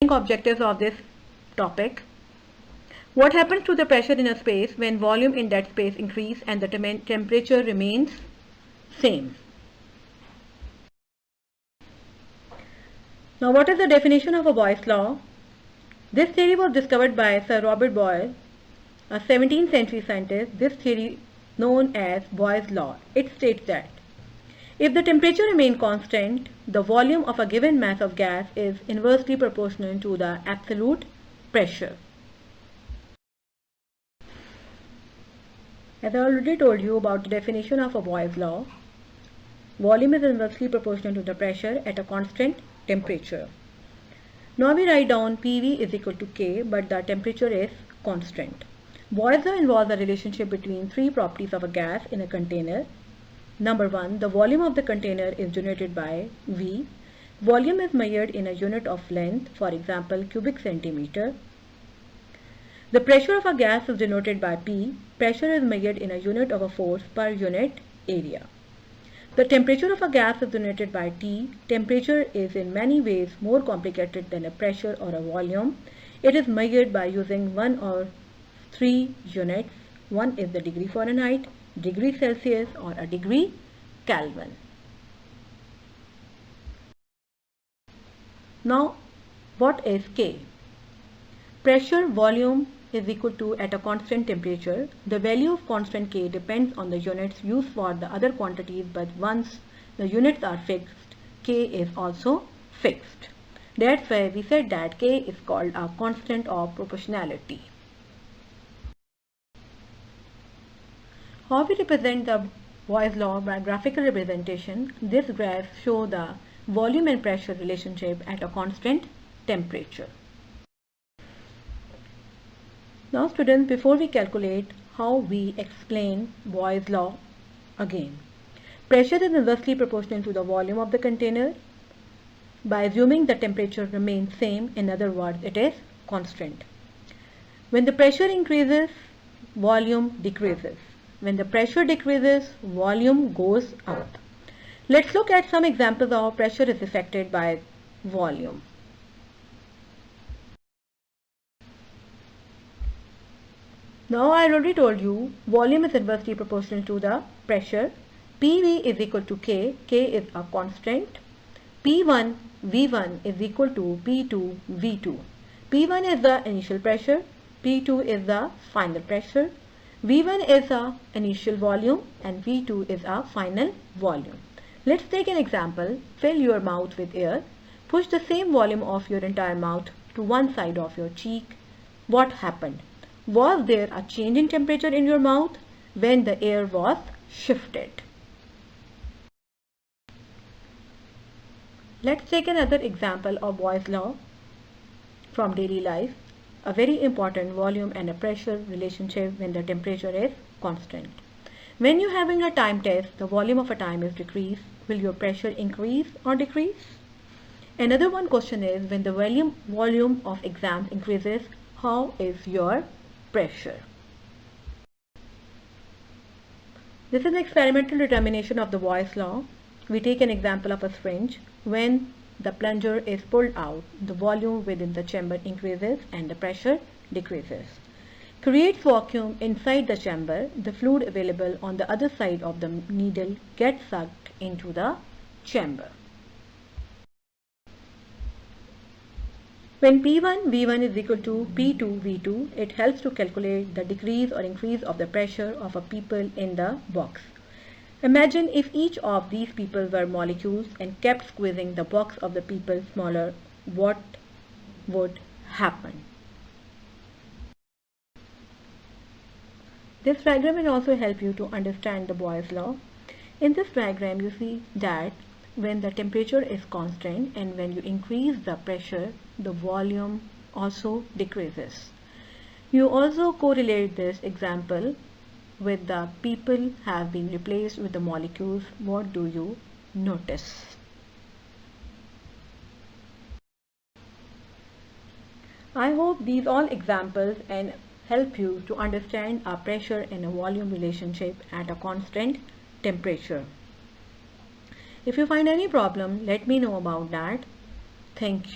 Objectives of this topic. What happens to the pressure in a space when volume in that space increases and the temperature remains same? Now, what is the definition of a Boyle's law? This theory was discovered by Sir Robert Boyle, a 17th century scientist. This theory, known as Boyle's law, it states that if the temperature remains constant, the volume of a given mass of gas is inversely proportional to the absolute pressure. As I already told you about the definition of a Boyle's law, volume is inversely proportional to the pressure at a constant temperature. Now we write down PV is equal to K, but the temperature is constant. Boyle's law involves a relationship between three properties of a gas in a container. Number 1, the volume of the container is denoted by V. Volume is measured in a unit of length, for example, cubic centimeter. The pressure of a gas is denoted by P. Pressure is measured in a unit of a force per unit area. The temperature of a gas is denoted by T. Temperature is in many ways more complicated than a pressure or a volume. It is measured by using one or three units. One is the degree Fahrenheit, degree Celsius, or a degree Kelvin. Now, what is K? Pressure volume is equal to at a constant temperature. The value of constant K depends on the units used for the other quantities, but once the units are fixed, K is also fixed. That's why we said that K is called a constant of proportionality. How we represent the Boyle's law by graphical representation? This graph shows the volume and pressure relationship at a constant temperature. Now students, before we calculate, how we explain Boyle's law again. Pressure is inversely proportional to the volume of the container by assuming the temperature remains same. In other words, it is constant. When the pressure increases, volume decreases. When the pressure decreases, volume goes up. Let's look at some examples of how pressure is affected by volume. Now I already told you volume is inversely proportional to the pressure. PV is equal to K. K is a constant. P1 V1 is equal to P2 V2. P1 is the initial pressure. P2 is the final pressure. V1 is the initial volume and V2 is our final volume. Let's take an example. Fill your mouth with air. Push the same volume of your entire mouth to one side of your cheek. What happened? Was there a change in temperature in your mouth when the air was shifted? Let's take another example of Boyle's law from daily life. A very important volume and a pressure relationship when the temperature is constant. When you're having a time test, the volume of a time is decreased. Will your pressure increase or decrease? Another one question is, when the volume of exams increases, how is your pressure? This is an experimental determination of the Boyle's law. We take an example of a syringe. When the plunger is pulled out, the volume within the chamber increases and the pressure decreases. Creates vacuum inside the chamber. The fluid available on the other side of the needle gets sucked into the chamber. When P1 V1 is equal to P2 V2, it helps to calculate the decrease or increase of the pressure of a people in the box. Imagine if each of these people were molecules and kept squeezing the box of the people smaller, what would happen? This diagram will also help you to understand the Boyle's law. In this diagram, you see that when the temperature is constant and when you increase the pressure, the volume also decreases. You also correlate this example with the people have been replaced with the molecules. What do you notice? I hope these all examples and help you to understand a pressure and a volume relationship at a constant temperature. If you find any problem, let me know about that. Thank you.